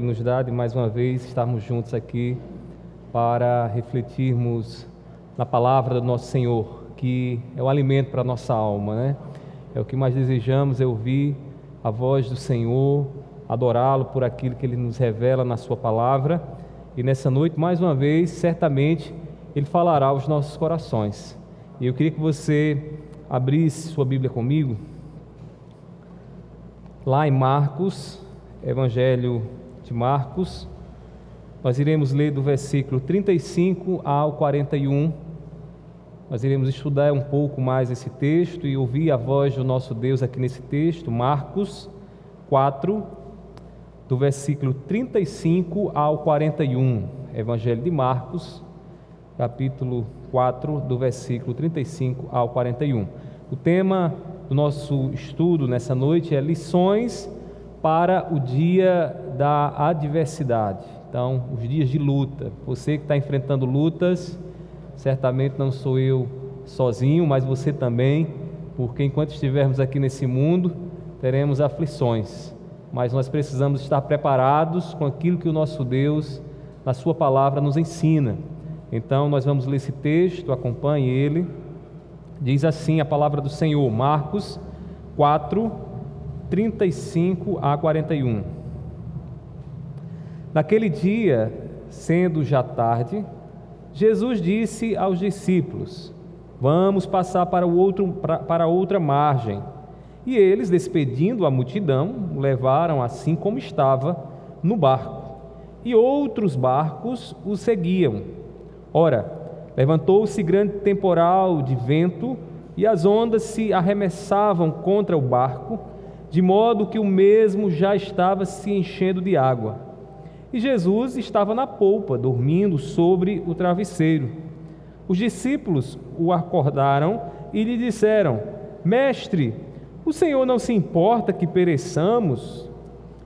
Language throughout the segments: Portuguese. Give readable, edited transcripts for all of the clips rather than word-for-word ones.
Nos dá de mais uma vez estarmos juntos aqui para refletirmos na palavra do nosso Senhor, que é o alimento para a nossa alma, né? É o que mais desejamos, é ouvir a voz do Senhor, adorá-lo por aquilo que Ele nos revela na sua palavra. E nessa noite, mais uma vez, certamente, Ele falará aos nossos corações. E eu queria que você abrisse sua Bíblia comigo, lá em Marcos, Evangelho de Marcos. Nós iremos ler do versículo 35 ao 41. Nós iremos estudar um pouco mais esse texto e ouvir a voz do nosso Deus aqui nesse texto. Marcos 4, do versículo 35 ao 41. Evangelho de Marcos, capítulo 4, do versículo 35 ao 41. O tema do nosso estudo nessa noite é lições para o dia da adversidade. Então, os dias de luta. Você que está enfrentando lutas, certamente não sou eu sozinho, mas você também, porque enquanto estivermos aqui nesse mundo, teremos aflições. Mas nós precisamos estar preparados com aquilo que o nosso Deus, na sua palavra, nos ensina. Então, nós vamos ler esse texto, acompanhe ele. Diz assim a palavra do Senhor, Marcos 4, 35 a 41. Naquele dia, sendo já tarde, Jesus disse aos discípulos: vamos passar para outra margem. E eles, despedindo a multidão, o levaram assim como estava no barco. E outros barcos o seguiam. Ora, levantou-se grande temporal de vento, e as ondas se arremessavam contra o barco, de modo que o mesmo já estava se enchendo de água. E Jesus estava na polpa, dormindo sobre o travesseiro. Os discípulos o acordaram e lhe disseram: Mestre, o Senhor não se importa que pereçamos?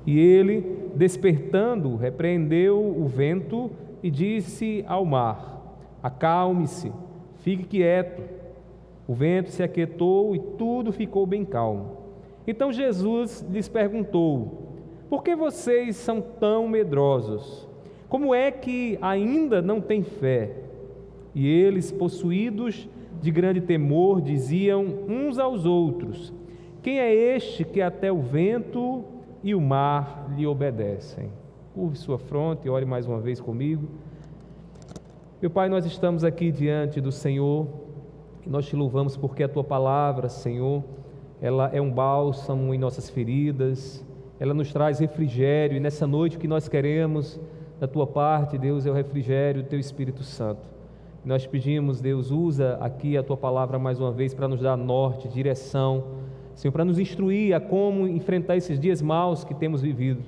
E ele, despertando, repreendeu o vento e disse ao mar: acalme-se, fique quieto. O vento se aquietou e tudo ficou bem calmo. Então Jesus lhes perguntou: por que vocês são tão medrosos? Como é que ainda não têm fé? E eles, possuídos de grande temor, diziam uns aos outros: quem é este que até o vento e o mar lhe obedecem? Curve sua fronte e ore mais uma vez comigo. Meu Pai, nós estamos aqui diante do Senhor e nós te louvamos porque a Tua palavra, Senhor, ela é um bálsamo em nossas feridas, ela nos traz refrigério, e nessa noite o que nós queremos da Tua parte, Deus, é o refrigério do Teu Espírito Santo. E nós pedimos, Deus, usa aqui a Tua palavra mais uma vez para nos dar norte, direção, Senhor, para nos instruir a como enfrentar esses dias maus que temos vivido.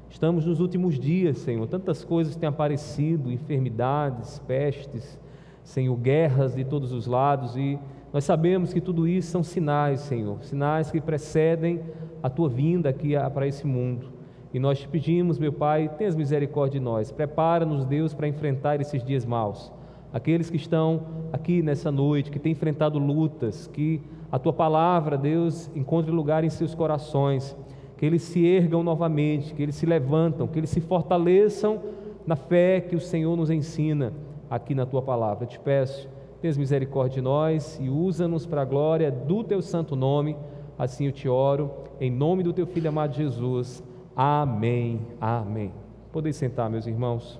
Estamos nos últimos dias, Senhor, tantas coisas têm aparecido, enfermidades, pestes, Senhor, guerras de todos os lados, e nós sabemos que tudo isso são sinais, Senhor, sinais que precedem a Tua vinda aqui para esse mundo. E nós te pedimos, meu Pai, tenha misericórdia de nós, prepara-nos, Deus, para enfrentar esses dias maus. Aqueles que estão aqui nessa noite, que têm enfrentado lutas, que a Tua palavra, Deus, encontre lugar em seus corações, que eles se ergam novamente, que eles se levantam, que eles se fortaleçam na fé que o Senhor nos ensina aqui na Tua palavra. Eu te peço, tenha misericórdia de nós e usa-nos para a glória do Teu santo nome. Assim eu te oro, em nome do Teu Filho amado Jesus. Amém, amém. Podem sentar, meus irmãos.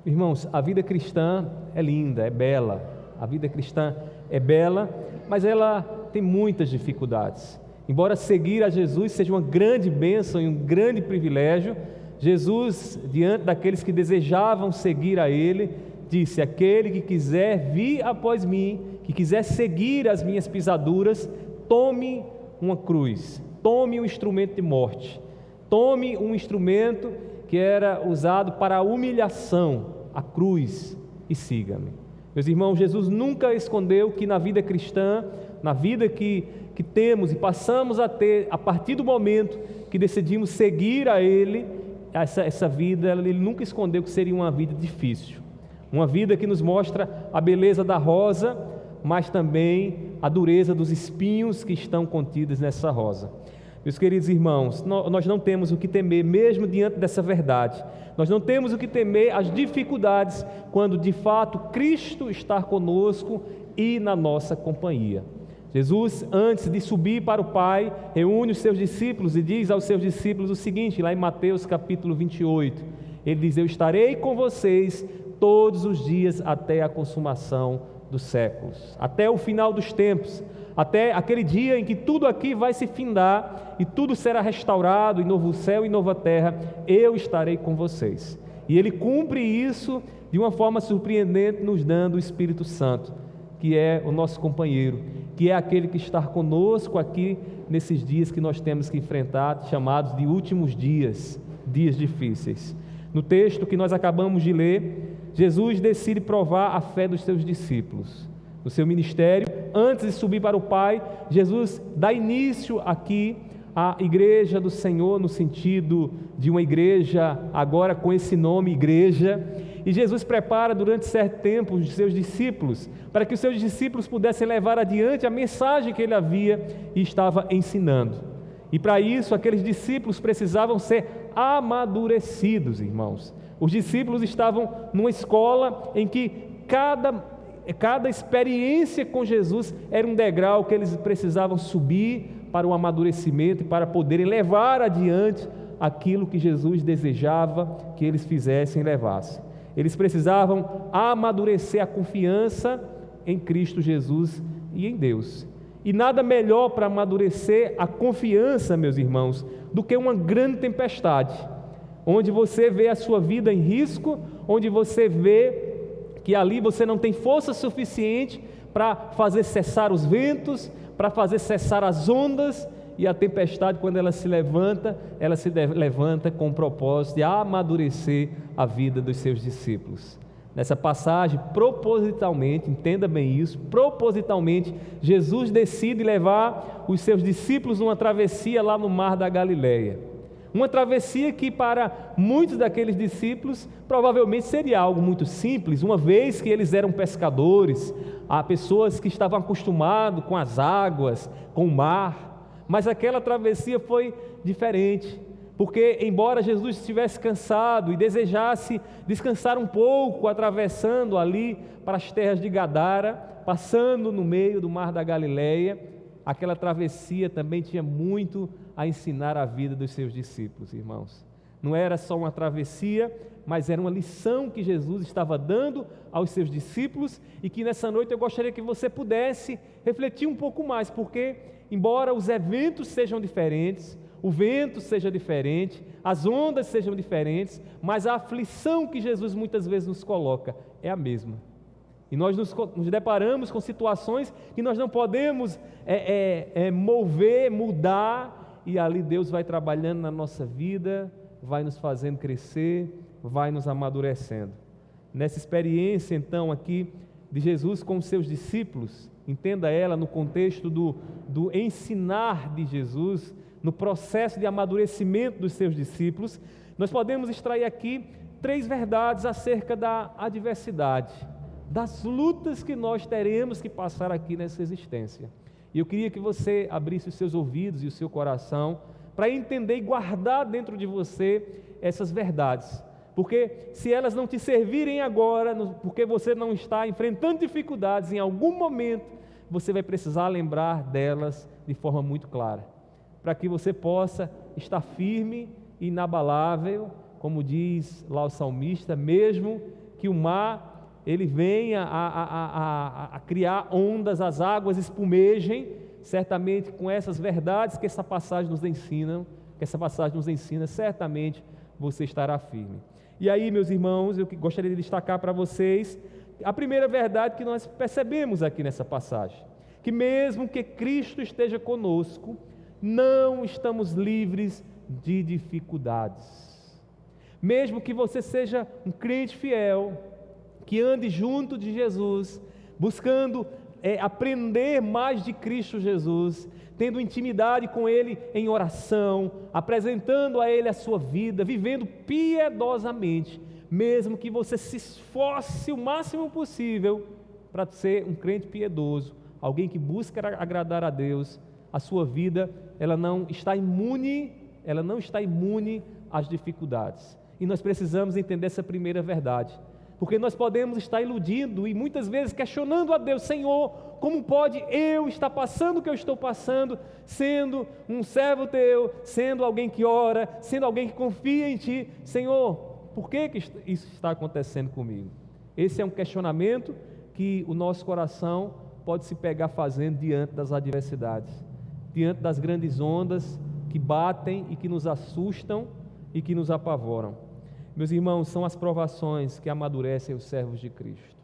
Irmãos, a vida cristã é linda, é bela. A vida cristã é bela, mas ela tem muitas dificuldades. Embora seguir a Jesus seja uma grande bênção e um grande privilégio, Jesus, diante daqueles que desejavam seguir a Ele, disse: aquele que quiser vir após mim, que quiser seguir as minhas pisaduras, tome uma cruz, tome um instrumento de morte, tome um instrumento que era usado para a humilhação, a cruz, e siga-me. Meus irmãos, Jesus nunca escondeu que na vida cristã, na vida que temos e passamos a ter, a partir do momento que decidimos seguir a Ele, essa vida, Ele nunca escondeu que seria uma vida difícil, uma vida que nos mostra a beleza da rosa, mas também a dureza dos espinhos que estão contidos nessa rosa. Meus queridos irmãos, nós não temos o que temer, mesmo diante dessa verdade. Nós não temos o que temer as dificuldades, quando de fato Cristo está conosco e na nossa companhia. Jesus, antes de subir para o Pai, reúne os seus discípulos e diz aos seus discípulos o seguinte, lá em Mateus capítulo 28, ele diz: eu estarei com vocês todos os dias até a consumação dos séculos, até o final dos tempos, até aquele dia em que tudo aqui vai se findar e tudo será restaurado, e novo céu e nova terra, eu estarei com vocês. E ele cumpre isso de uma forma surpreendente, nos dando o Espírito Santo, que é o nosso companheiro, que é aquele que está conosco aqui nesses dias que nós temos que enfrentar, chamados de últimos dias, dias difíceis. No texto que nós acabamos de ler, Jesus decide provar a fé dos seus discípulos. No seu ministério, antes de subir para o Pai, Jesus dá início aqui à igreja do Senhor, no sentido de uma igreja agora com esse nome, igreja, e Jesus prepara durante certo tempo os seus discípulos, para que os seus discípulos pudessem levar adiante a mensagem que ele havia e estava ensinando. E para isso, aqueles discípulos precisavam ser amadurecidos, irmãos. Os discípulos estavam numa escola em que cada experiência com Jesus era um degrau que eles precisavam subir para o amadurecimento e para poderem levar adiante aquilo que Jesus desejava que eles fizessem e levassem. Eles precisavam amadurecer a confiança em Cristo Jesus e em Deus. E nada melhor para amadurecer a confiança, meus irmãos, do que uma grande tempestade, onde você vê a sua vida em risco, onde você vê que ali você não tem força suficiente para fazer cessar os ventos, para fazer cessar as ondas, e a tempestade, quando ela se levanta com o propósito de amadurecer a vida dos seus discípulos. Nessa passagem, propositalmente, entenda bem isso, propositalmente, Jesus decide levar os seus discípulos numa travessia lá no mar da Galileia. Uma travessia que para muitos daqueles discípulos provavelmente seria algo muito simples, uma vez que eles eram pescadores, há pessoas que estavam acostumadas com as águas, com o mar, mas aquela travessia foi diferente, porque embora Jesus estivesse cansado e desejasse descansar um pouco, atravessando ali para as terras de Gadara, passando no meio do mar da Galileia, aquela travessia também tinha muito a ensinar a vida dos seus discípulos, irmãos. Não era só uma travessia, mas era uma lição que Jesus estava dando aos seus discípulos, e que nessa noite eu gostaria que você pudesse refletir um pouco mais, porque embora os eventos sejam diferentes, o vento seja diferente, as ondas sejam diferentes, mas a aflição que Jesus muitas vezes nos coloca é a mesma. E nós nos deparamos com situações que nós não podemos mudar, e ali Deus vai trabalhando na nossa vida, vai nos fazendo crescer, vai nos amadurecendo. Nessa experiência então aqui de Jesus com os seus discípulos, entenda ela no contexto do ensinar de Jesus, no processo de amadurecimento dos seus discípulos, nós podemos extrair aqui 3 verdades acerca da adversidade, das lutas que nós teremos que passar aqui nessa existência. E eu queria que você abrisse os seus ouvidos e o seu coração para entender e guardar dentro de você essas verdades, porque se elas não te servirem agora, porque você não está enfrentando dificuldades, em algum momento você vai precisar lembrar delas de forma muito clara, para que você possa estar firme e inabalável, como diz lá o salmista, mesmo que o mar ele venha a criar ondas, as águas espumejem, certamente com essas verdades que essa passagem nos ensina, certamente você estará firme. E aí, meus irmãos, eu gostaria de destacar para vocês a primeira verdade que nós percebemos aqui nessa passagem, que mesmo que Cristo esteja conosco, não estamos livres de dificuldades. Mesmo que você seja um crente fiel, que ande junto de Jesus, buscando aprender mais de Cristo Jesus, tendo intimidade com Ele em oração, apresentando a Ele a sua vida, vivendo piedosamente, mesmo que você se esforce o máximo possível para ser um crente piedoso, alguém que busca agradar a Deus, a sua vida, ela não está imune às dificuldades. E nós precisamos entender essa primeira verdade, porque nós podemos estar iludindo e muitas vezes questionando a Deus: Senhor, como pode eu estar passando o que eu estou passando, sendo um servo teu, sendo alguém que ora, sendo alguém que confia em ti? Senhor, por que isso está acontecendo comigo? Esse é um questionamento que o nosso coração pode se pegar fazendo diante das adversidades, diante das grandes ondas que batem e que nos assustam e que nos apavoram. Meus irmãos, são as provações que amadurecem os servos de Cristo.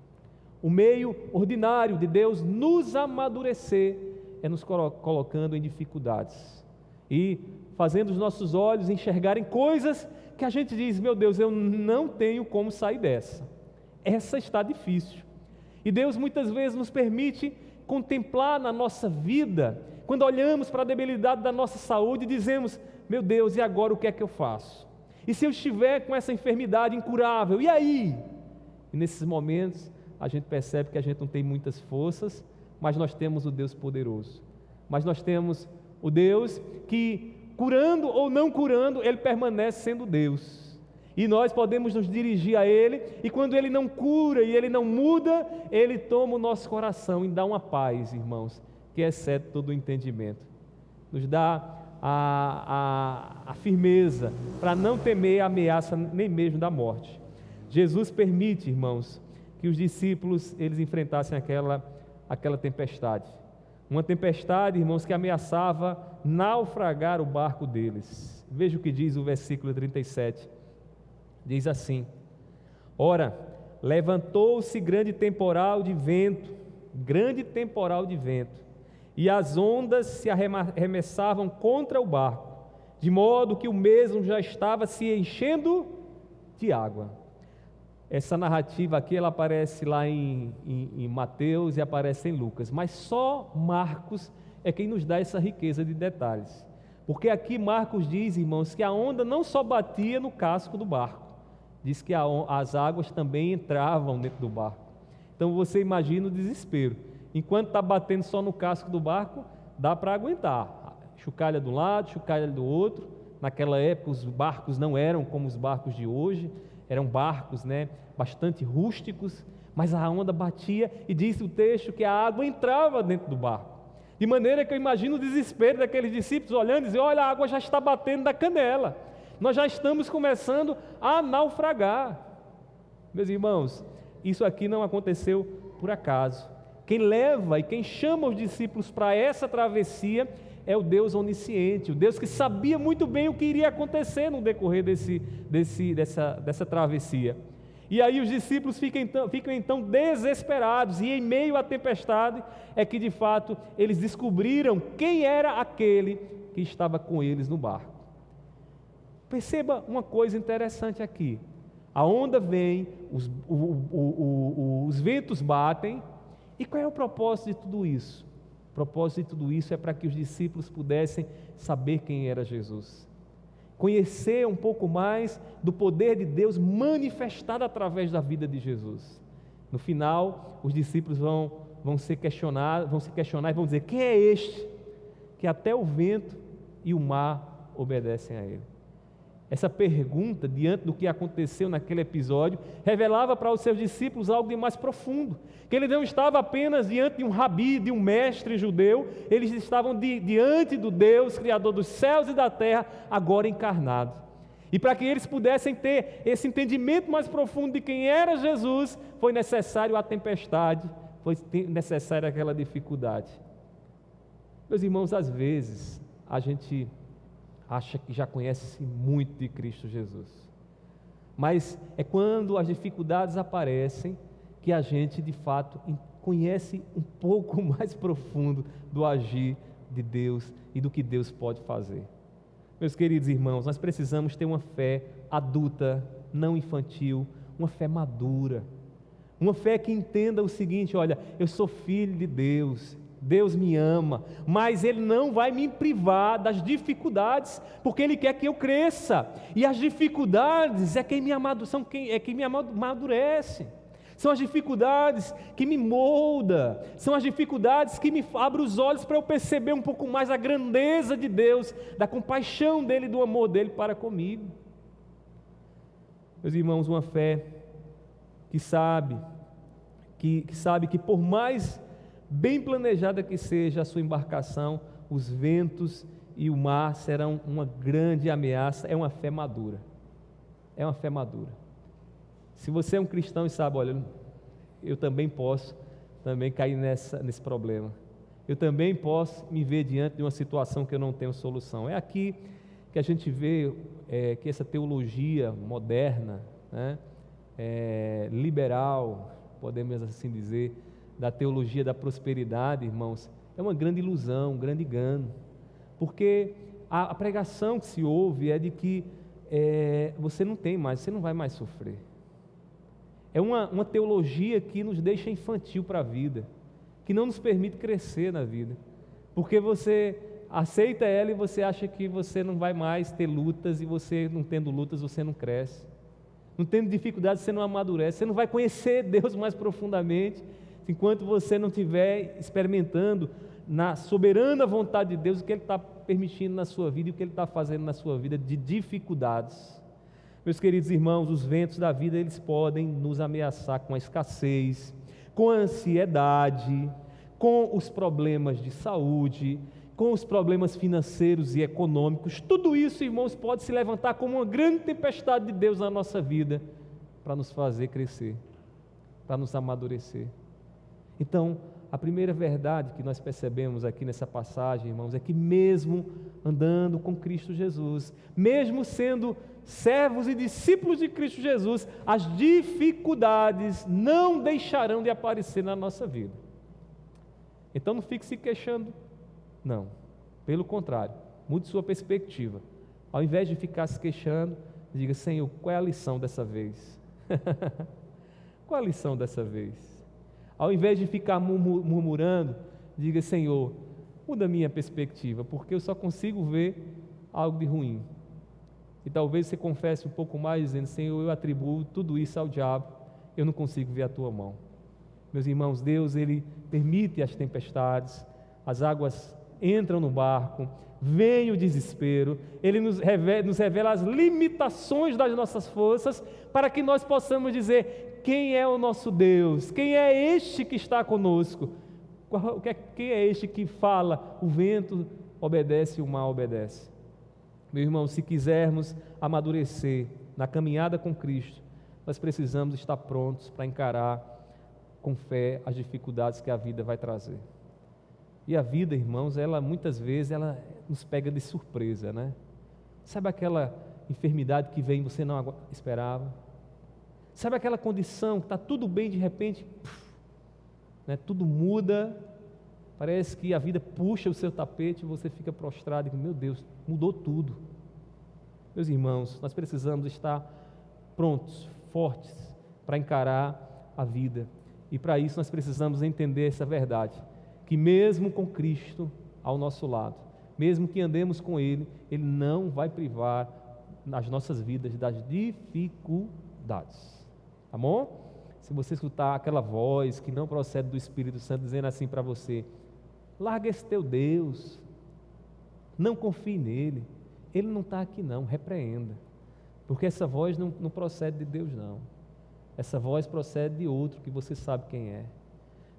O meio ordinário de Deus nos amadurecer é nos colocando em dificuldades e fazendo os nossos olhos enxergarem coisas que a gente diz: meu Deus, eu não tenho como sair dessa. Essa está difícil. E Deus muitas vezes nos permite contemplar na nossa vida, quando olhamos para a debilidade da nossa saúde e dizemos: meu Deus, e agora o que é que eu faço? E se eu estiver com essa enfermidade incurável, e aí? E nesses momentos a gente percebe que a gente não tem muitas forças, mas nós temos o Deus poderoso. Mas nós temos o Deus que, curando ou não curando, Ele permanece sendo Deus. E nós podemos nos dirigir a Ele, e quando Ele não cura e Ele não muda, Ele toma o nosso coração e dá uma paz, irmãos, que excede todo o entendimento. Nos dá a firmeza para não temer a ameaça nem mesmo da morte. Jesus permite, irmãos, que os discípulos eles enfrentassem aquela tempestade. Uma tempestade, irmãos, que ameaçava naufragar o barco deles. Veja o que diz o versículo 37. Diz assim: ora, levantou-se grande temporal de vento, e as ondas se arremessavam contra o barco, de modo que o mesmo já estava se enchendo de água. Essa narrativa aqui, ela aparece lá em Mateus e aparece em Lucas, mas só Marcos é quem nos dá essa riqueza de detalhes, porque aqui Marcos diz, irmãos, que a onda não só batia no casco do barco, diz que as águas também entravam dentro do barco. Então você imagina o desespero. Enquanto está batendo só no casco do barco, dá para aguentar. Chocalha de um lado, chocalha do outro. Naquela época os barcos não eram como os barcos de hoje, eram barcos, bastante rústicos, mas a onda batia e diz o texto que a água entrava dentro do barco. De maneira que eu imagino o desespero daqueles discípulos olhando e dizendo: olha, a água já está batendo da canela, nós já estamos começando a naufragar. Meus irmãos, isso aqui não aconteceu por acaso. Quem leva e quem chama os discípulos para essa travessia é o Deus onisciente, o Deus que sabia muito bem o que iria acontecer no decorrer dessa travessia. E aí os discípulos ficam então desesperados, e em meio à tempestade é que de fato eles descobriram quem era aquele que estava com eles no barco. Perceba uma coisa interessante aqui: a onda vem, os ventos batem. E qual é o propósito de tudo isso? O propósito de tudo isso é para que os discípulos pudessem saber quem era Jesus, conhecer um pouco mais do poder de Deus manifestado através da vida de Jesus. No final, os discípulos vão se questionar e vão dizer: quem é este que até o vento e o mar obedecem a ele? Essa pergunta, diante do que aconteceu naquele episódio, revelava para os seus discípulos algo de mais profundo, que ele não estava apenas diante de um rabi, de um mestre judeu, eles estavam diante do Deus, Criador dos céus e da terra, agora encarnado. E para que eles pudessem ter esse entendimento mais profundo de quem era Jesus, foi necessário a tempestade, foi necessária aquela dificuldade. Meus irmãos, às vezes a gente acha que já conhece muito de Cristo Jesus, mas é quando as dificuldades aparecem que a gente de fato conhece um pouco mais profundo do agir de Deus e do que Deus pode fazer. Meus queridos irmãos, nós precisamos ter uma fé adulta, não infantil, uma fé madura, uma fé que entenda o seguinte: olha, eu sou filho de Deus, Deus me ama, mas Ele não vai me privar das dificuldades, porque Ele quer que eu cresça, e as dificuldades é quem me amadurece. São as dificuldades que me moldam, são as dificuldades que me abrem os olhos para eu perceber um pouco mais a grandeza de Deus, da compaixão dEle, do amor dEle para comigo. Meus irmãos, uma fé que sabe que por mais bem planejada que seja a sua embarcação, os ventos e o mar serão uma grande ameaça. É uma fé madura. É uma fé madura. Se você é um cristão e sabe, olha, eu também posso cair nesse problema. Eu também posso me ver diante de uma situação que eu não tenho solução. É aqui que a gente vê que essa teologia moderna, né, liberal, podemos assim dizer, da teologia da prosperidade, irmãos, é uma grande ilusão, um grande engano, porque a pregação que se ouve é de que você não vai mais sofrer. É uma teologia que nos deixa infantil para a vida, que não nos permite crescer na vida, porque você aceita ela e você acha que você não vai mais ter lutas, e você não tendo lutas você não cresce, não tendo dificuldades você não amadurece, você não vai conhecer Deus mais profundamente, enquanto você não estiver experimentando na soberana vontade de Deus o que Ele está permitindo na sua vida e o que Ele está fazendo na sua vida de dificuldades. Meus queridos irmãos, os ventos da vida, eles podem nos ameaçar com a escassez, com a ansiedade, com os problemas de saúde, com os problemas financeiros e econômicos. Tudo isso, irmãos, pode se levantar como uma grande tempestade de Deus na nossa vida, para nos fazer crescer, para nos amadurecer. Então, a primeira verdade que nós percebemos aqui nessa passagem, irmãos, é que mesmo andando com Cristo Jesus, mesmo sendo servos e discípulos de Cristo Jesus, as dificuldades não deixarão de aparecer na nossa vida. Então não fique se queixando, não. Pelo contrário, mude sua perspectiva. Ao invés de ficar se queixando, diga: Senhor, qual é a lição dessa vez? Qual é a lição dessa vez? Ao invés de ficar murmurando, diga: Senhor, muda a minha perspectiva, porque eu só consigo ver algo de ruim. E talvez você confesse um pouco mais, dizendo: Senhor, eu atribuo tudo isso ao diabo, eu não consigo ver a tua mão. Meus irmãos, Deus, Ele permite as tempestades, as águas entram no barco, vem o desespero, Ele nos revela as limitações das nossas forças, para que nós possamos dizer: quem é o nosso Deus? Quem é este que está conosco? Quem é este que fala, o vento obedece e o mar obedece? Meu irmão, se quisermos amadurecer na caminhada com Cristo, nós precisamos estar prontos para encarar com fé as dificuldades que a vida vai trazer. E a vida, irmãos, ela muitas vezes ela nos pega de surpresa, né? Sabe aquela enfermidade que vem e você não esperava? Sabe aquela condição que está tudo bem, de repente, né, tudo muda, parece que a vida puxa o seu tapete e você fica prostrado e, meu Deus, mudou tudo. Meus irmãos, nós precisamos estar prontos, fortes, para encarar a vida. E para isso nós precisamos entender essa verdade, que mesmo com Cristo ao nosso lado, mesmo que andemos com Ele, Ele não vai privar nas nossas vidas das dificuldades. Tá bom? Se você escutar aquela voz que não procede do Espírito Santo dizendo assim para você: larga esse teu Deus, não confie nele, Ele não está aqui não, repreenda, porque essa voz não procede de Deus não, essa voz procede de outro que você sabe quem é.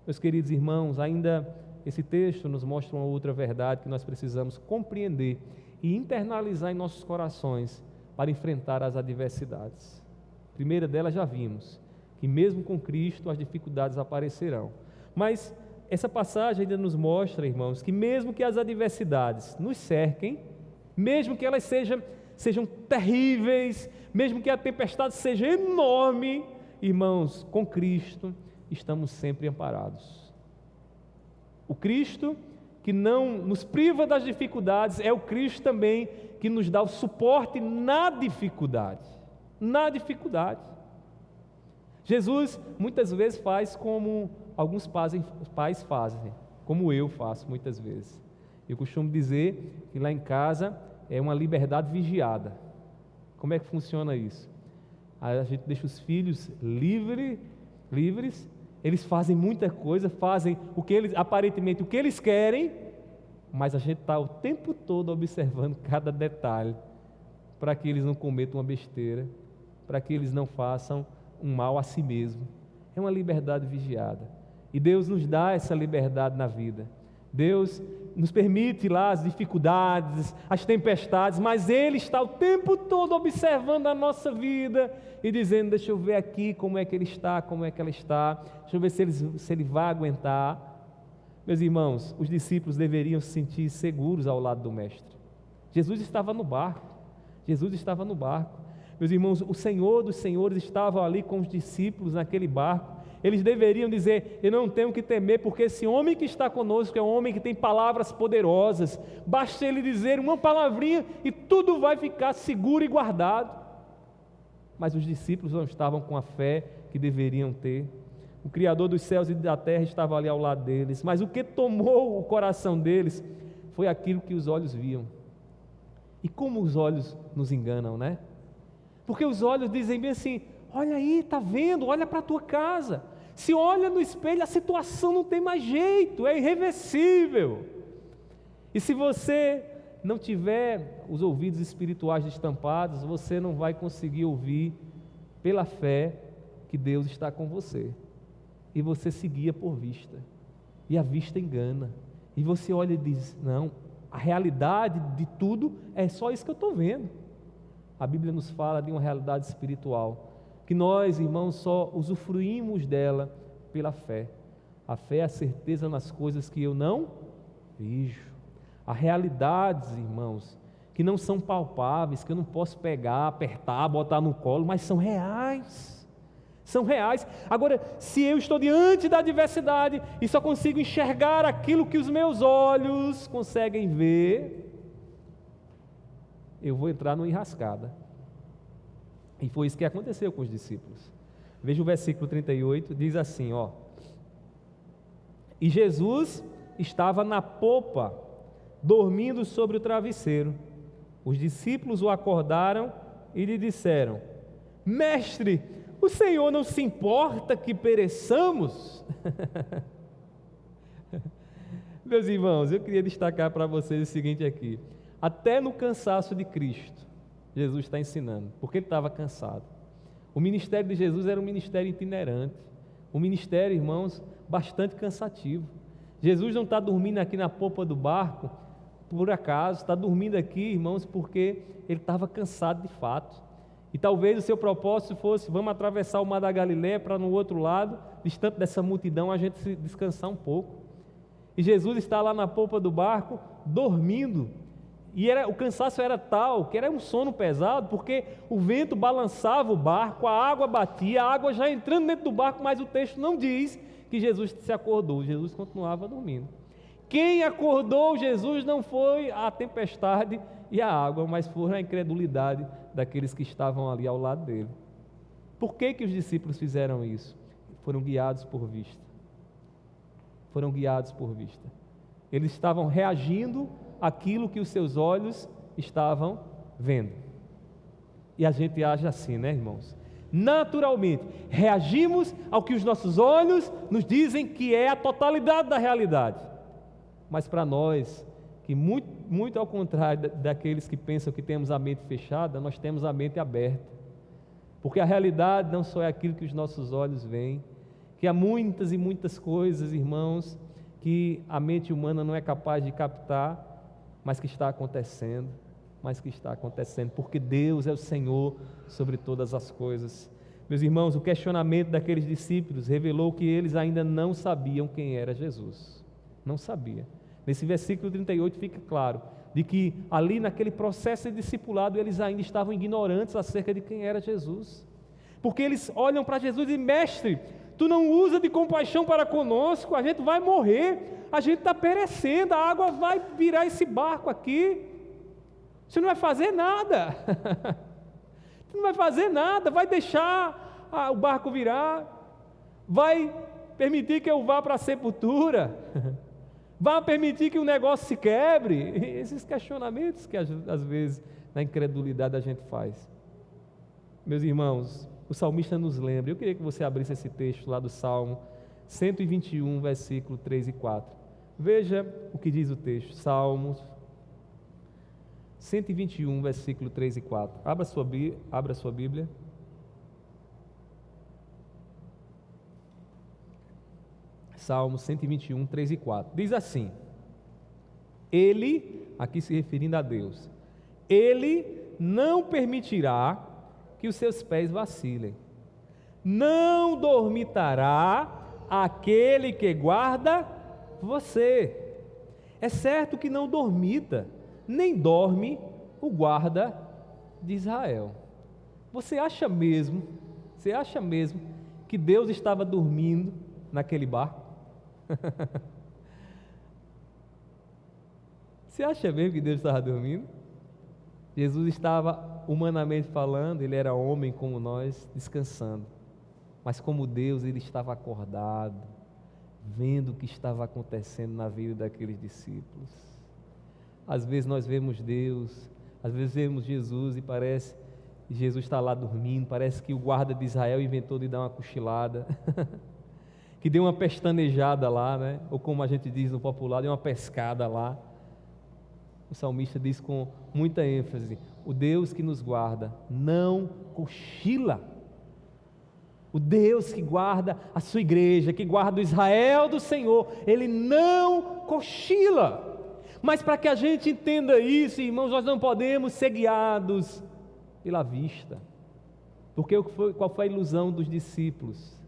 Meus queridos irmãos, ainda esse texto nos mostra uma outra verdade que nós precisamos compreender e internalizar em nossos corações para enfrentar as adversidades. A primeira delas já vimos, que mesmo com Cristo as dificuldades aparecerão, mas essa passagem ainda nos mostra, irmãos, que mesmo que as adversidades nos cerquem, mesmo que elas sejam terríveis, mesmo que a tempestade seja enorme, irmãos, com Cristo estamos sempre amparados. O Cristo que não nos priva das dificuldades é o Cristo também que nos dá o suporte na dificuldade. Na dificuldade. Jesus muitas vezes faz como alguns pais fazem, como eu faço muitas vezes. Eu costumo dizer que lá em casa é uma liberdade vigiada. Como é que funciona isso? A gente deixa os filhos livres livres, eles fazem muita coisa, fazem o que eles, aparentemente o que eles querem, mas a gente está o tempo todo observando cada detalhe, para que eles não cometam uma besteira, para que eles não façam um mal a si mesmo. É uma liberdade vigiada, e Deus nos dá essa liberdade na vida. Deus nos permite lá as dificuldades, as tempestades, mas Ele está o tempo todo observando a nossa vida e dizendo: deixa eu ver aqui como é que ele está, como é que ela está, deixa eu ver se ele vai aguentar. Meus irmãos, os discípulos deveriam se sentir seguros ao lado do Mestre. Jesus estava no barco, Meus irmãos, o Senhor dos Senhores estava ali com os discípulos naquele barco. Eles deveriam dizer: eu não tenho que temer, porque esse homem que está conosco é um homem que tem palavras poderosas, basta ele dizer uma palavrinha e tudo vai ficar seguro e guardado. Mas os discípulos não estavam com a fé que deveriam ter. O Criador dos céus e da terra estava ali ao lado deles, mas o que tomou o coração deles foi aquilo que os olhos viam. E como os olhos nos enganam, né? Porque os olhos dizem bem assim: olha aí, está vendo? Olha para a tua casa. Se olha no espelho, a situação não tem mais jeito, é irreversível. E se você não tiver os ouvidos espirituais destampados, você não vai conseguir ouvir pela fé que Deus está com você. E você se guia por vista, e a vista engana. E você olha e diz: não, a realidade de tudo é só isso que eu estou vendo. A Bíblia nos fala de uma realidade espiritual, que nós, irmãos, só usufruímos dela pela fé. A fé é a certeza nas coisas que eu não vejo. Há realidades, irmãos, que não são palpáveis, que eu não posso pegar, apertar, botar no colo, mas são reais. São reais. Agora, se eu estou diante da adversidade e só consigo enxergar aquilo que os meus olhos conseguem ver, eu vou entrar numa enrascada. E foi isso que aconteceu com os discípulos. Veja o versículo 38, diz assim, ó: e Jesus estava na popa, dormindo sobre o travesseiro. Os discípulos o acordaram e lhe disseram: Mestre, o Senhor não se importa que pereçamos? Meus irmãos, eu queria destacar para vocês o seguinte aqui: até no cansaço de Cristo, Jesus está ensinando, porque ele estava cansado. O ministério de Jesus era um ministério itinerante, um ministério, irmãos, bastante cansativo. Jesus não está dormindo aqui na popa do barco por acaso, está dormindo aqui, irmãos, porque ele estava cansado de fato. E talvez o seu propósito fosse: vamos atravessar o mar da Galileia para no outro lado, distante dessa multidão, a gente se descansar um pouco. E Jesus está lá na popa do barco, dormindo. E o cansaço era tal, que era um sono pesado, porque o vento balançava o barco, a água batia, a água já entrando dentro do barco, mas o texto não diz que Jesus se acordou, Jesus continuava dormindo. Quem acordou Jesus não foi a tempestade e a água, mas foi a incredulidade daqueles que estavam ali ao lado dele. Por que os discípulos fizeram isso? Foram guiados por vista. Foram guiados por vista. Eles estavam reagindo àquilo que os seus olhos estavam vendo. E a gente age assim, né, irmãos? Naturalmente, reagimos ao que os nossos olhos nos dizem que é a totalidade da realidade. Mas para nós, que muito ao contrário daqueles que pensam que temos a mente fechada, nós temos a mente aberta. Porque a realidade não só é aquilo que os nossos olhos veem, que há muitas e muitas coisas, irmãos, que a mente humana não é capaz de captar, mas que está acontecendo, porque Deus é o Senhor sobre todas as coisas. Meus irmãos, o questionamento daqueles discípulos revelou que eles ainda não sabiam quem era Jesus. Não sabia. Nesse versículo 38 fica claro, de que ali naquele processo de discipulado, eles ainda estavam ignorantes acerca de quem era Jesus. Porque eles olham para Jesus e: Mestre, Tu não usa de compaixão para conosco, a gente vai morrer, a gente está perecendo, a água vai virar esse barco aqui, você não vai fazer nada, você não vai fazer nada, vai deixar o barco virar, vai permitir que eu vá para a sepultura, vai permitir que o negócio se quebre. Esses questionamentos que às vezes na incredulidade a gente faz. Meus irmãos, o salmista nos lembra. Eu queria que você abrisse esse texto lá do Salmo 121, versículo 3 e 4. Veja o que diz o texto, Salmos 121, versículo 3 e 4. Abra sua Bíblia. Salmo 121, 3 e 4. Diz assim: Ele, aqui se referindo a Deus, Ele não permitirá que os seus pés vacilem. Não dormitará aquele que guarda você. É certo que não dormita, nem dorme o guarda de Israel. Você acha mesmo que Deus estava dormindo naquele barco? Você acha mesmo que Deus estava dormindo? Jesus estava, humanamente falando, ele era homem como nós, descansando. Mas como Deus, ele estava acordado, vendo o que estava acontecendo na vida daqueles discípulos. Às vezes nós vemos Deus, às vezes vemos Jesus e parece que Jesus está lá dormindo, parece que o guarda de Israel inventou de dar uma cochilada, que deu uma pestanejada lá, né? Ou como a gente diz no popular, deu uma pescada lá. O salmista diz com muita ênfase: o Deus que nos guarda não cochila. O Deus que guarda a sua igreja, que guarda o Israel do Senhor, Ele não cochila. Mas para que a gente entenda isso, irmãos, nós não podemos ser guiados pela vista. Porque qual foi a ilusão dos discípulos?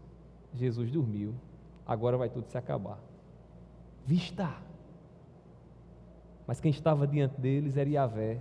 Jesus dormiu, agora vai tudo se acabar. Vista. Mas quem estava diante deles era Yahvé,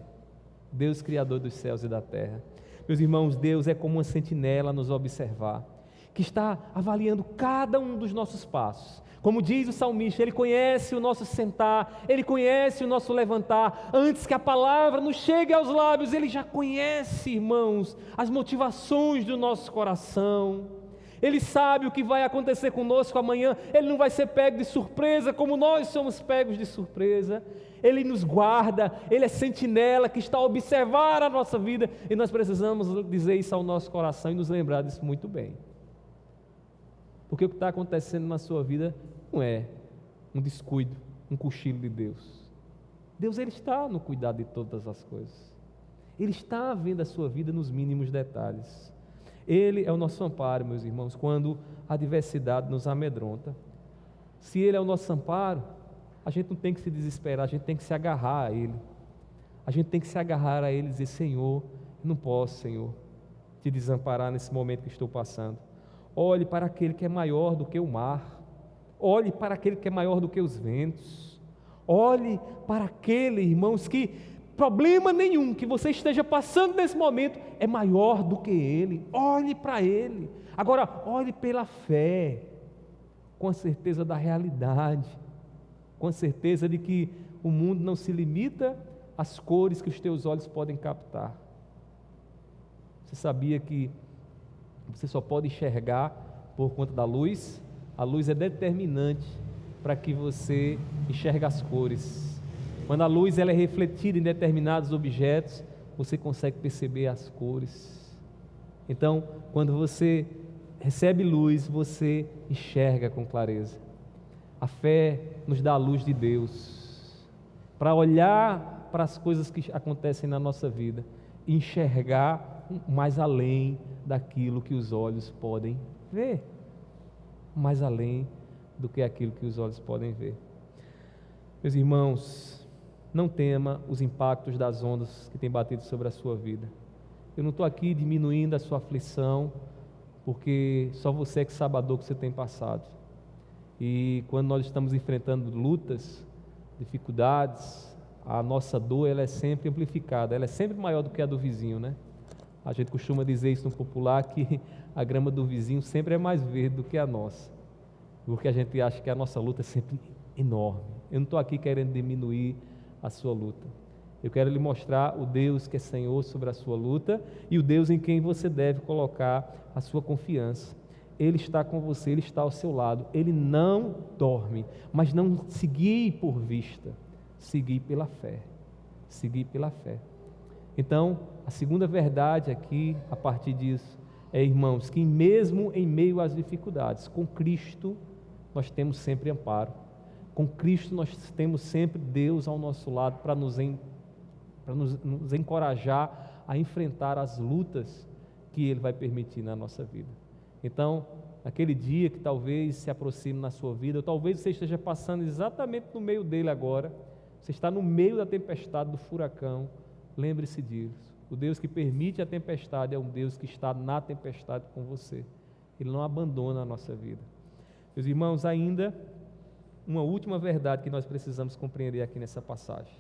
Deus criador dos céus e da terra. Meus irmãos, Deus é como uma sentinela a nos observar, que está avaliando cada um dos nossos passos. Como diz o salmista, Ele conhece o nosso sentar, Ele conhece o nosso levantar. Antes que a palavra nos chegue aos lábios, Ele já conhece, irmãos, as motivações do nosso coração. Ele sabe o que vai acontecer conosco amanhã. Ele não vai ser pego de surpresa como nós somos pegos de surpresa. Ele nos guarda, Ele é sentinela que está a observar a nossa vida, e nós precisamos dizer isso ao nosso coração e nos lembrar disso muito bem. Porque o que está acontecendo na sua vida não é um descuido, um cochilo de Deus. Deus, Ele está no cuidado de todas as coisas. Ele está vendo a sua vida nos mínimos detalhes. Ele é o nosso amparo, meus irmãos, quando a adversidade nos amedronta. Se Ele é o nosso amparo, a gente não tem que se desesperar, a gente tem que se agarrar a Ele. A gente tem que se agarrar a Ele e dizer: Senhor, eu não posso, Senhor, te desamparar nesse momento que estou passando. Olhe para aquele que é maior do que o mar. Olhe para aquele que é maior do que os ventos. Olhe para aquele, irmãos, que problema nenhum que você esteja passando nesse momento é maior do que ele. Olhe para ele. Agora, olhe pela fé, com a certeza da realidade, com a certeza de que o mundo não se limita às cores que os teus olhos podem captar. Você sabia que você só pode enxergar por conta da luz? A luz é determinante para que você enxergue as cores. Quando a luz ela é refletida em determinados objetos, você consegue perceber as cores. Então, quando você recebe luz, você enxerga com clareza. A fé nos dá a luz de Deus, para olhar para as coisas que acontecem na nossa vida e enxergar mais além daquilo que os olhos podem ver, mais além do que aquilo que os olhos podem ver. Meus irmãos, não tema os impactos das ondas que têm batido sobre a sua vida. Eu não estou aqui diminuindo a sua aflição, porque só você é que sabe a dor que você tem passado. E quando nós estamos enfrentando lutas, dificuldades, a nossa dor ela é sempre amplificada, ela é sempre maior do que a do vizinho, né? A gente costuma dizer isso no popular, que a grama do vizinho sempre é mais verde do que a nossa, porque a gente acha que a nossa luta é sempre enorme. Eu não estou aqui querendo diminuir a sua luta. Eu quero lhe mostrar o Deus que é Senhor sobre a sua luta e o Deus em quem você deve colocar a sua confiança. Ele está com você, Ele está ao seu lado. Ele não dorme, mas não se guie por vista, se guie pela fé. Se guie pela fé. Então, a segunda verdade aqui, a partir disso, irmãos, que mesmo em meio às dificuldades, com Cristo nós temos sempre amparo. Com Cristo nós temos sempre Deus ao nosso lado para nos encorajar a enfrentar as lutas que Ele vai permitir na nossa vida. Então, aquele dia que talvez se aproxime na sua vida, ou talvez você esteja passando exatamente no meio dele agora, você está no meio da tempestade, do furacão, lembre-se disso. O Deus que permite a tempestade é um Deus que está na tempestade com você. Ele não abandona a nossa vida. Meus irmãos, ainda uma última verdade que nós precisamos compreender aqui nessa passagem.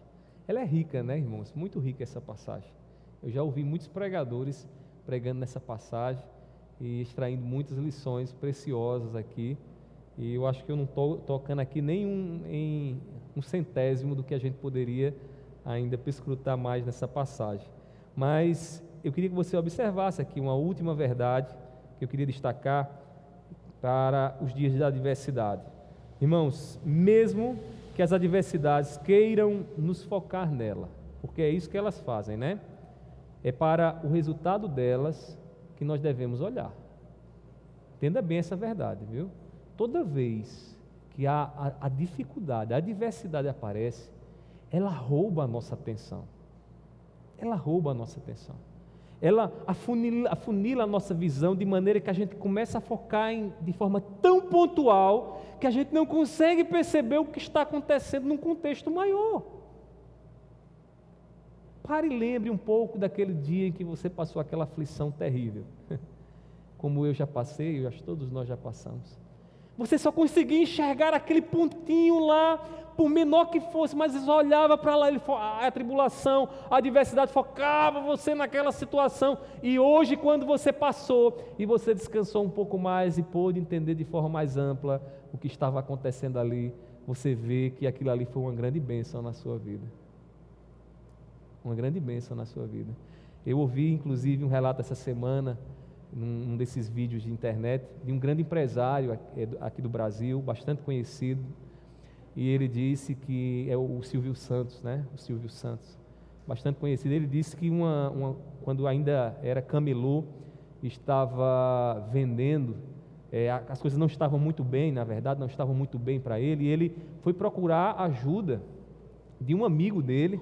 Ela é rica, né, irmãos? Muito rica essa passagem. Eu já ouvi muitos pregadores pregando nessa passagem e extraindo muitas lições preciosas aqui. E eu acho que eu não estou tocando aqui nem em um centésimo do que a gente poderia ainda perscrutar mais nessa passagem. Mas eu queria que você observasse aqui uma última verdade que eu queria destacar para os dias da adversidade. Irmãos, mesmo que as adversidades queiram nos focar nela, porque é isso que elas fazem, né? É para o resultado delas que nós devemos olhar. Entenda bem essa verdade, viu? Toda vez que a dificuldade, a adversidade aparece, ela rouba a nossa atenção. Ela rouba a nossa atenção. Ela afunila a nossa visão de maneira que a gente começa a focar de forma tão pontual que a gente não consegue perceber o que está acontecendo num contexto maior. Pare e lembre um pouco daquele dia em que você passou aquela aflição terrível. Como eu já passei, eu acho que todos nós já passamos. Você só conseguia enxergar aquele pontinho lá, por menor que fosse, mas você olhava para lá, a tribulação, a adversidade focava você naquela situação. E hoje, quando você passou e você descansou um pouco mais e pôde entender de forma mais ampla o que estava acontecendo ali, você vê que aquilo ali foi uma grande bênção na sua vida. Uma grande bênção na sua vida. Eu ouvi, inclusive, um relato essa semana, num desses vídeos de internet, de um grande empresário aqui do Brasil, bastante conhecido, e ele disse que é o Silvio Santos, né? O Silvio Santos, bastante conhecido. Ele disse que quando ainda era camelô, estava vendendo, as coisas não estavam muito bem, na verdade, não estavam muito bem para ele, e ele foi procurar ajuda de um amigo dele,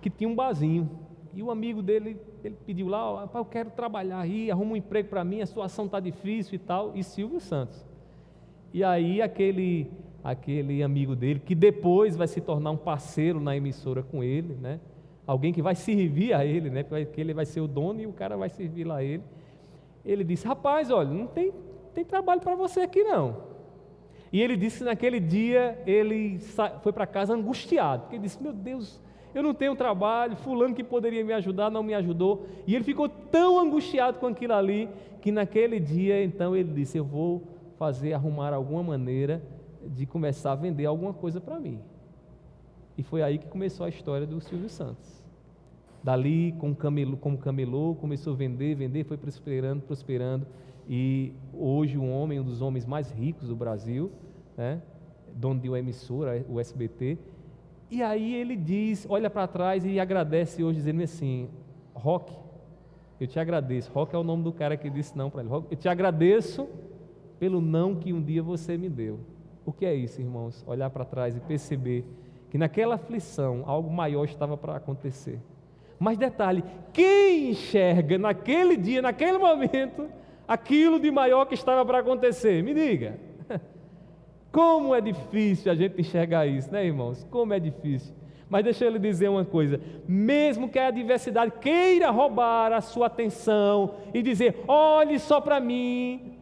que tinha um barzinho. E o amigo dele, ele pediu lá, eu quero trabalhar aí, arruma um emprego para mim, a situação está difícil e tal, e Silvio Santos. E aí aquele amigo dele, que depois vai se tornar um parceiro na emissora com ele, né? Alguém que vai servir a ele, né? Porque ele vai ser o dono e o cara vai servir lá a ele. Ele disse, rapaz, olha, não tem trabalho para você aqui não. E ele disse que naquele dia ele foi para casa angustiado, porque ele disse, meu Deus, eu não tenho trabalho, fulano que poderia me ajudar não me ajudou. E ele ficou tão angustiado com aquilo ali, que naquele dia então ele disse, eu vou arrumar alguma maneira de começar a vender alguma coisa para mim. E foi aí que começou a história do Silvio Santos. Dali, como camelô, começou a vender, foi prosperando, e hoje um dos homens mais ricos do Brasil, né, dono de uma emissora, o SBT. E aí ele diz, olha para trás e agradece hoje, dizendo assim, Rock, eu te agradeço. Rock é o nome do cara que disse não para ele. Rock, eu te agradeço pelo não que um dia você me deu. O que é isso, irmãos? Olhar para trás e perceber que naquela aflição algo maior estava para acontecer. Mas detalhe, quem enxerga naquele dia, naquele momento, aquilo de maior que estava para acontecer? Me diga. Como é difícil a gente enxergar isso, né, irmãos? Como é difícil. Mas deixa eu lhe dizer uma coisa, mesmo que a adversidade queira roubar a sua atenção e dizer, olhe só para mim,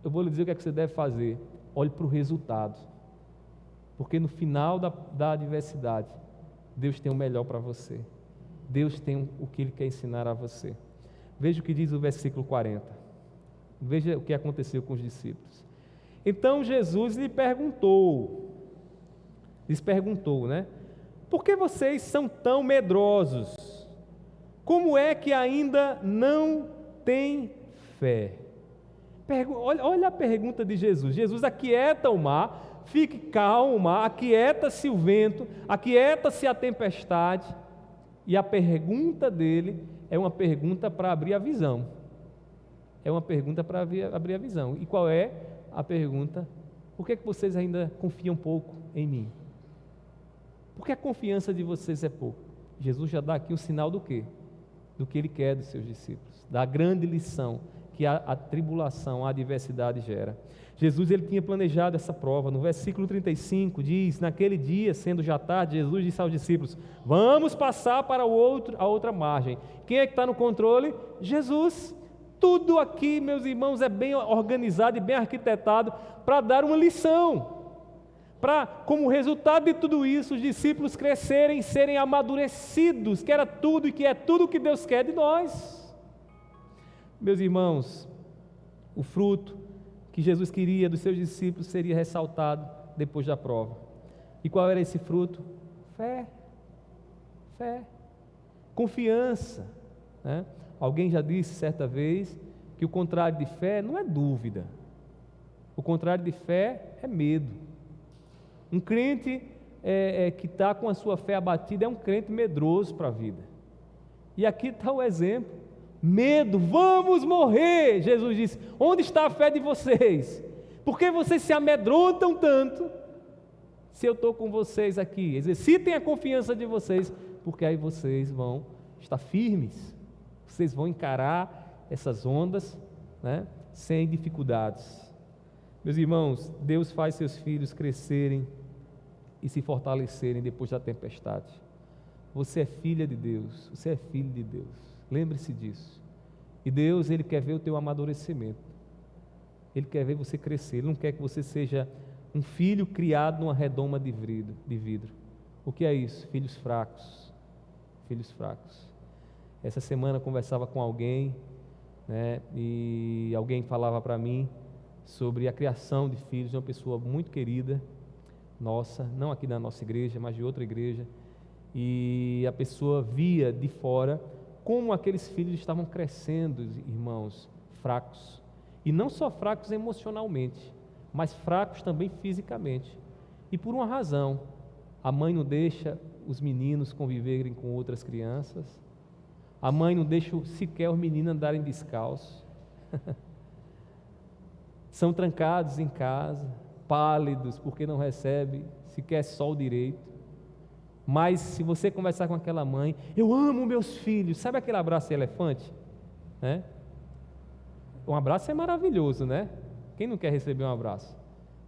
eu vou lhe dizer o que é que você deve fazer. Olhe para o resultado, porque no final da adversidade, Deus tem o melhor para você. Deus tem o que Ele quer ensinar a você. Veja o que diz o versículo 40. Veja o que aconteceu com os discípulos. Então Jesus lhes perguntou, né? Por que vocês são tão medrosos? Como é que ainda não têm fé? Olha a pergunta de Jesus. Jesus aquieta o mar, fique calmo o mar, aquieta-se o vento, aquieta-se a tempestade. E a pergunta dele é uma pergunta para abrir a visão. É uma pergunta para abrir a visão. E qual é a pergunta? Por que vocês ainda confiam pouco em mim? Por que a confiança de vocês é pouco? Jesus já dá aqui um sinal do quê? Do que Ele quer dos seus discípulos, da grande lição que a tribulação, a adversidade gera. Jesus, ele tinha planejado essa prova. No versículo 35 diz: naquele dia, sendo já tarde, Jesus disse aos discípulos: vamos passar para a outra margem. Quem é que está no controle? Jesus. Tudo aqui, meus irmãos, é bem organizado e bem arquitetado para dar uma lição, para, como resultado de tudo isso, os discípulos crescerem, serem amadurecidos, que era tudo e que é tudo o que Deus quer de nós. Meus irmãos, o fruto que Jesus queria dos seus discípulos seria ressaltado depois da prova. E qual era esse fruto? Fé, confiança, né? Alguém já disse certa vez que o contrário de fé não é dúvida, o contrário de fé é medo. Um crente que está com a sua fé abatida é um crente medroso para a vida. E aqui está o exemplo. Medo, vamos morrer. Jesus disse: onde está a fé de vocês? Por que vocês se amedrontam tanto? Se eu estou com vocês aqui, exercitem a confiança de vocês, porque aí vocês vão estar firmes, vocês vão encarar essas ondas, né, sem dificuldades. Meus irmãos, Deus faz seus filhos crescerem e se fortalecerem depois da tempestade. Você é filha de Deus, você é filho de Deus. Lembre-se disso. E Deus, Ele quer ver o teu amadurecimento. Ele quer ver você crescer. Ele não quer que você seja um filho criado numa redoma de vidro. O que é isso? Filhos fracos. Filhos fracos. Essa semana eu conversava com alguém, né, e alguém falava para mim sobre a criação de filhos de uma pessoa muito querida nossa, não aqui da nossa igreja, mas de outra igreja. E a pessoa via de fora como aqueles filhos estavam crescendo, irmãos, fracos. E não só fracos emocionalmente, mas fracos também fisicamente. E por uma razão: a mãe não deixa os meninos conviverem com outras crianças, a mãe não deixa sequer os meninos andarem descalços. São trancados em casa, pálidos, porque não recebe sequer sol direito. Mas se você conversar com aquela mãe: eu amo meus filhos, sabe aquele abraço de elefante? Né? Um abraço é maravilhoso, né? Quem não quer receber um abraço?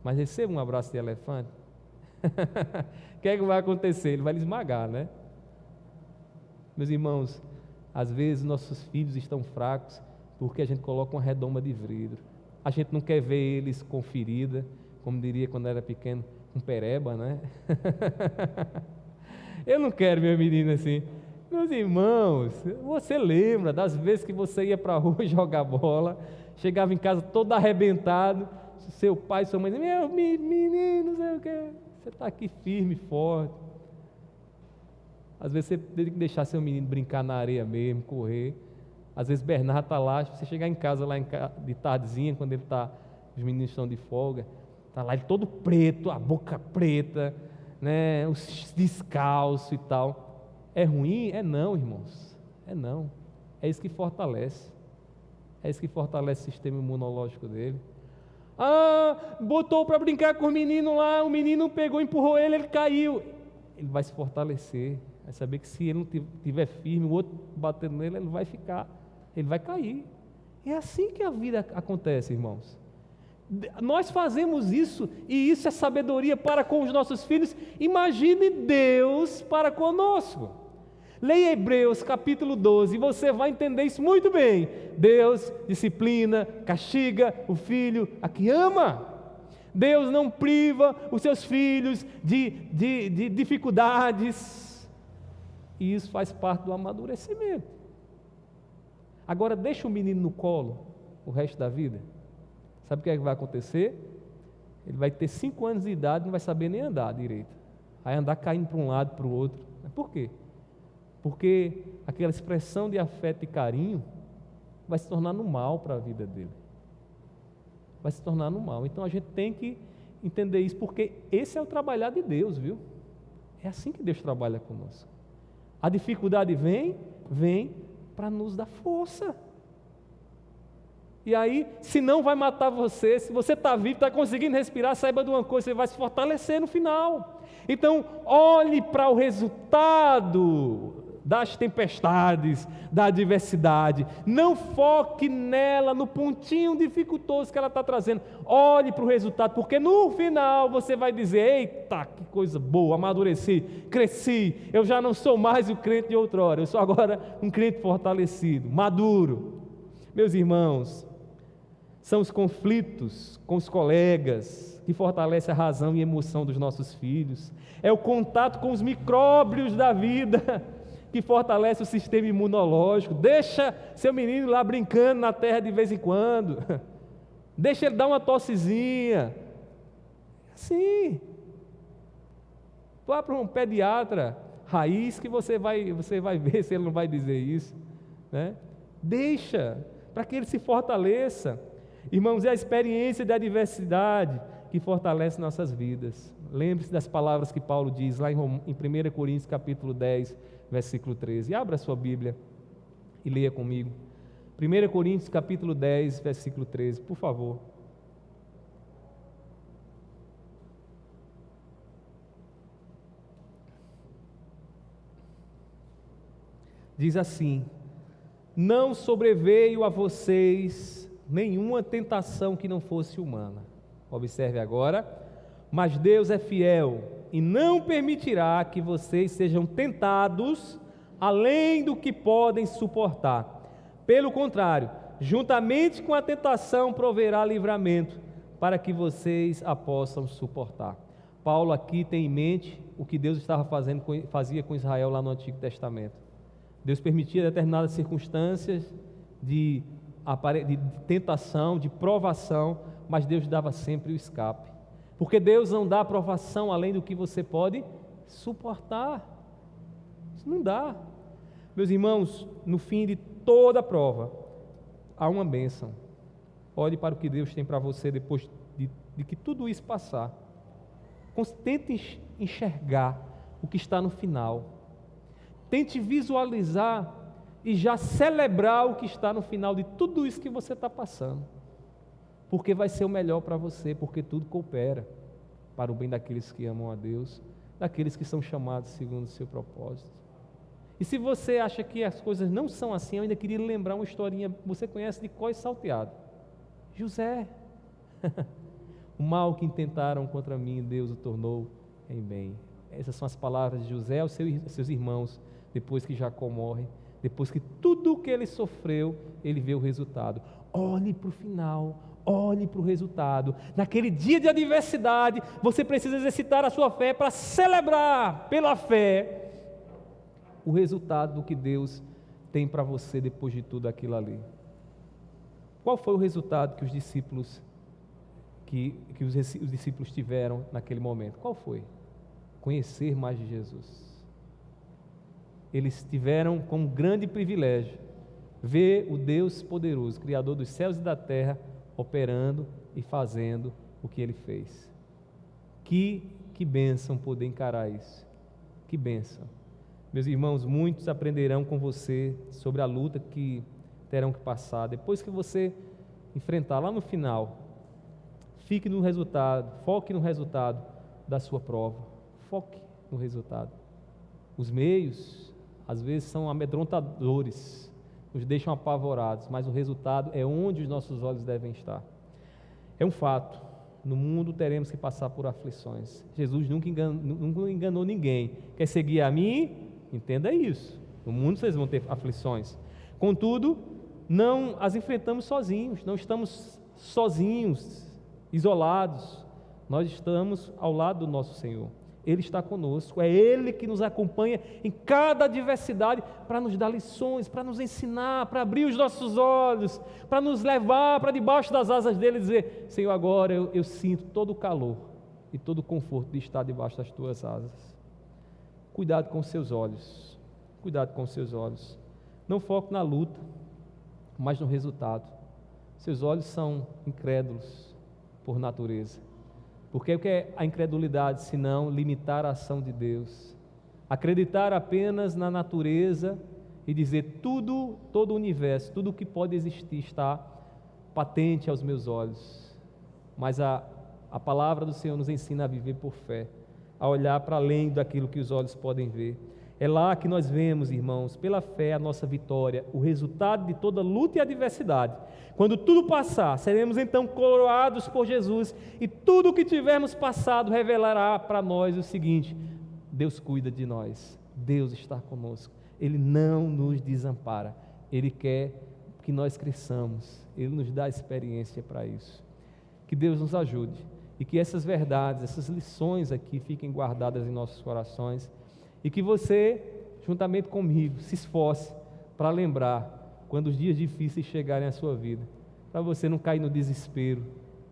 Mas receba um abraço de elefante. O que é que vai acontecer? Ele vai lhe esmagar, né? Meus irmãos, às vezes nossos filhos estão fracos porque a gente coloca uma redoma de vidro. A gente não quer ver eles com ferida, como diria quando era pequeno, com pereba, né? Eu não quero meu menino assim. Meus irmãos, você lembra das vezes que você ia para a rua jogar bola, chegava em casa todo arrebentado, seu pai e sua mãe diziam: meu menino, não sei o que, você está aqui firme, forte. Às vezes você tem que deixar seu menino brincar na areia mesmo, correr. Às vezes Bernardo está lá, você chegar em casa lá de tardezinha, quando os meninos estão de folga, está lá ele todo preto, a boca preta, né, os descalço e tal. É ruim? É não, irmãos. É não. É isso que fortalece. É isso que fortalece o sistema imunológico dele. Ah, botou para brincar com o menino lá, o menino pegou, empurrou ele caiu. Ele vai se fortalecer. Vai saber que se ele não estiver firme, o outro batendo nele, ele vai ficar, ele vai cair. É assim que a vida acontece, irmãos. Nós fazemos isso, e isso é sabedoria para com os nossos filhos. Imagine Deus para conosco. Leia Hebreus capítulo 12, e você vai entender isso muito bem. Deus disciplina, castiga o filho a que ama. Deus não priva os seus filhos de dificuldades, e isso faz parte do amadurecimento. Agora deixa o menino no colo o resto da vida. Sabe o que é que vai acontecer? Ele vai ter 5 anos de idade e não vai saber nem andar direito. Vai andar caindo para um lado, para o outro. Mas por quê? Porque aquela expressão de afeto e carinho vai se tornar no mal para a vida dele. Vai se tornar no mal. Então a gente tem que entender isso, porque esse é o trabalhar de Deus, viu? É assim que Deus trabalha conosco. A dificuldade vem para nos dar força. E aí, se não vai matar você, se você está vivo, está conseguindo respirar, saiba de uma coisa, você vai se fortalecer no final. Então, olhe para o resultado das tempestades, da adversidade. Não foque nela, no pontinho dificultoso que ela está trazendo. Olhe para o resultado, porque no final você vai dizer: eita, que coisa boa, amadureci, cresci, eu já não sou mais o crente de outrora, eu sou agora um crente fortalecido, maduro. Meus irmãos, são os conflitos com os colegas que fortalecem a razão e a emoção dos nossos filhos. É o contato com os micróbios da vida que fortalece o sistema imunológico. Deixa seu menino lá brincando na terra de vez em quando. Deixa ele dar uma tossezinha. Assim. Vá para um pediatra raiz que você vai ver se ele não vai dizer isso, né? Deixa, para que ele se fortaleça. Irmãos, é a experiência da adversidade que fortalece nossas vidas. Lembre-se das palavras que Paulo diz lá em 1 Coríntios capítulo 10, versículo 13. Abra a sua Bíblia e leia comigo. 1 Coríntios capítulo 10, versículo 13, por favor. Diz assim: não sobreveio a vocês nenhuma tentação que não fosse humana. Observe agora: mas Deus é fiel e não permitirá que vocês sejam tentados além do que podem suportar. Pelo contrário, juntamente com a tentação proverá livramento, para que vocês a possam suportar. Paulo aqui tem em mente o que Deus fazia com Israel lá no Antigo Testamento. Deus permitia determinadas circunstâncias de tentação, de provação, mas Deus dava sempre o escape, porque Deus não dá provação além do que você pode suportar. Isso não dá. Meus irmãos, no fim de toda prova há uma bênção. Olhe para o que Deus tem para você depois de que tudo isso passar. Tente enxergar o que está no final. Tente visualizar e já celebrar o que está no final de tudo isso que você está passando, porque vai ser o melhor para você, porque tudo coopera para o bem daqueles que amam a Deus, daqueles que são chamados segundo o seu propósito. E se você acha que as coisas não são assim, eu ainda queria lembrar uma historinha. Você conhece de cós salteado? José. O mal que intentaram contra mim, Deus o tornou em bem. Essas são as palavras de José aos seus irmãos, depois que Jacó morre. Depois que tudo o que ele sofreu, ele vê o resultado. Olhe para o final, olhe para o resultado. Naquele dia de adversidade, você precisa exercitar a sua fé para celebrar pela fé o resultado do que Deus tem para você depois de tudo aquilo ali. Qual foi o resultado que os discípulos tiveram naquele momento? Qual foi? Conhecer mais de Jesus. Eles tiveram como grande privilégio ver o Deus poderoso, Criador dos céus e da terra, operando e fazendo o que Ele fez. Que bênção poder encarar isso. Que bênção. Meus irmãos, muitos aprenderão com você sobre a luta que terão que passar. Depois que você enfrentar lá no final, fique no resultado, foque no resultado da sua prova. Foque no resultado. Os meios às vezes são amedrontadores, nos deixam apavorados, mas o resultado é onde os nossos olhos devem estar. É um fato, no mundo teremos que passar por aflições. Jesus nunca enganou ninguém. Quer seguir a mim? Entenda isso. No mundo vocês vão ter aflições. Contudo, não as enfrentamos sozinhos, não estamos sozinhos, isolados. Nós estamos ao lado do nosso Senhor. Ele está conosco, é Ele que nos acompanha em cada adversidade para nos dar lições, para nos ensinar, para abrir os nossos olhos, para nos levar para debaixo das asas dEle e dizer: Senhor, agora eu sinto todo o calor e todo o conforto de estar debaixo das Tuas asas. Cuidado com os seus olhos, cuidado com os seus olhos. Não foque na luta, mas no resultado. Seus olhos são incrédulos por natureza. Porque o que é a incredulidade, senão limitar a ação de Deus? Acreditar apenas na natureza e dizer todo o universo, tudo o que pode existir está patente aos meus olhos, mas a palavra do Senhor nos ensina a viver por fé, a olhar para além daquilo que os olhos podem ver. É lá que nós vemos, irmãos, pela fé, a nossa vitória, o resultado de toda luta e adversidade. Quando tudo passar, seremos então coroados por Jesus, e tudo o que tivermos passado revelará para nós o seguinte: Deus cuida de nós, Deus está conosco, Ele não nos desampara, Ele quer que nós cresçamos, Ele nos dá experiência para isso. Que Deus nos ajude, e que essas verdades, essas lições aqui fiquem guardadas em nossos corações, e que você, juntamente comigo, se esforce para lembrar quando os dias difíceis chegarem à sua vida, para você não cair no desespero,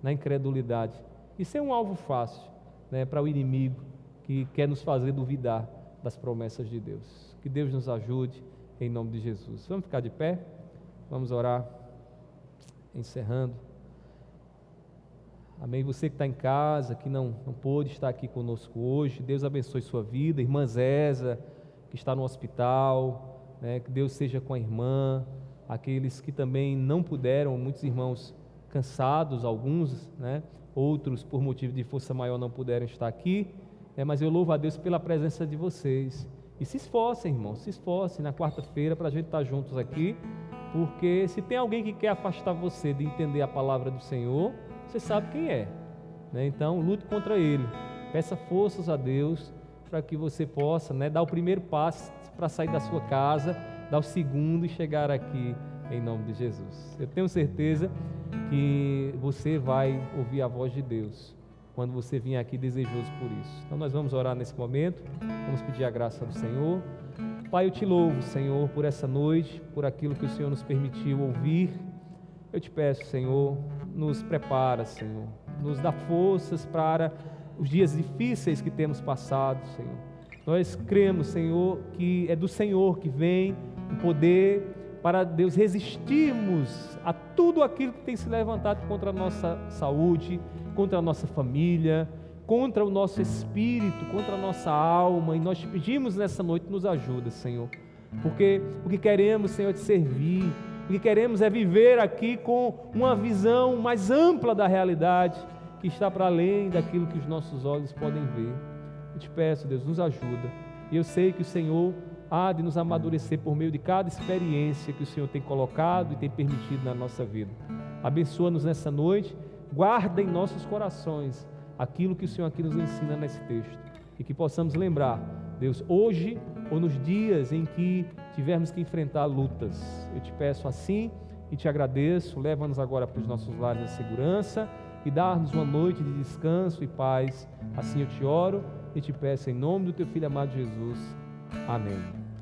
na incredulidade. Isso é um alvo fácil, né, para o inimigo que quer nos fazer duvidar das promessas de Deus. Que Deus nos ajude, em nome de Jesus. Vamos ficar de pé? Vamos orar, encerrando. Amém. Você que está em casa, que não pôde estar aqui conosco hoje, Deus abençoe sua vida. Irmã Zésa, que está no hospital, né, que Deus seja com a irmã. Aqueles que também não puderam, muitos irmãos cansados, alguns, né, outros por motivo de força maior não puderam estar aqui, mas eu louvo a Deus pela presença de vocês. E se esforcem, irmãos, se esforcem na quarta-feira para a gente estar juntos aqui, porque se tem alguém que quer afastar você de entender a palavra do Senhor, você sabe quem é, né? Então lute contra ele, peça forças a Deus para que você possa, né, dar o primeiro passo para sair da sua casa, dar o segundo e chegar aqui em nome de Jesus. Eu tenho certeza que você vai ouvir a voz de Deus quando você vier aqui desejoso por isso. Então nós vamos orar nesse momento, vamos pedir a graça do Senhor. Pai, eu te louvo, Senhor, por essa noite, por aquilo que o Senhor nos permitiu ouvir. Eu te peço, Senhor, nos prepara, Senhor, nos dá forças para os dias difíceis que temos passado, Senhor. Nós cremos, Senhor, que é do Senhor que vem o poder para, Deus, resistirmos a tudo aquilo que tem se levantado contra a nossa saúde, contra a nossa família, contra o nosso espírito, contra a nossa alma, e nós te pedimos nessa noite, nos ajuda, Senhor, porque o que queremos, Senhor, é te servir. O que queremos é viver aqui com uma visão mais ampla da realidade, que está para além daquilo que os nossos olhos podem ver. Eu te peço, Deus, nos ajuda. E eu sei que o Senhor há de nos amadurecer por meio de cada experiência que o Senhor tem colocado e tem permitido na nossa vida. Abençoa-nos nessa noite, guarda em nossos corações aquilo que o Senhor aqui nos ensina nesse texto, e que possamos lembrar, Deus, hoje ou nos dias em que tivermos que enfrentar lutas. Eu te peço assim e te agradeço. Leva-nos agora para os nossos lares na segurança e dá-nos uma noite de descanso e paz. Assim eu te oro e te peço em nome do teu Filho amado Jesus. Amém.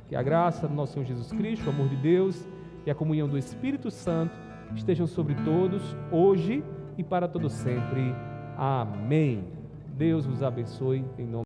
Que a graça do nosso Senhor Jesus Cristo, o amor de Deus e a comunhão do Espírito Santo estejam sobre todos, hoje e para todo sempre. Amém. Deus vos abençoe em nome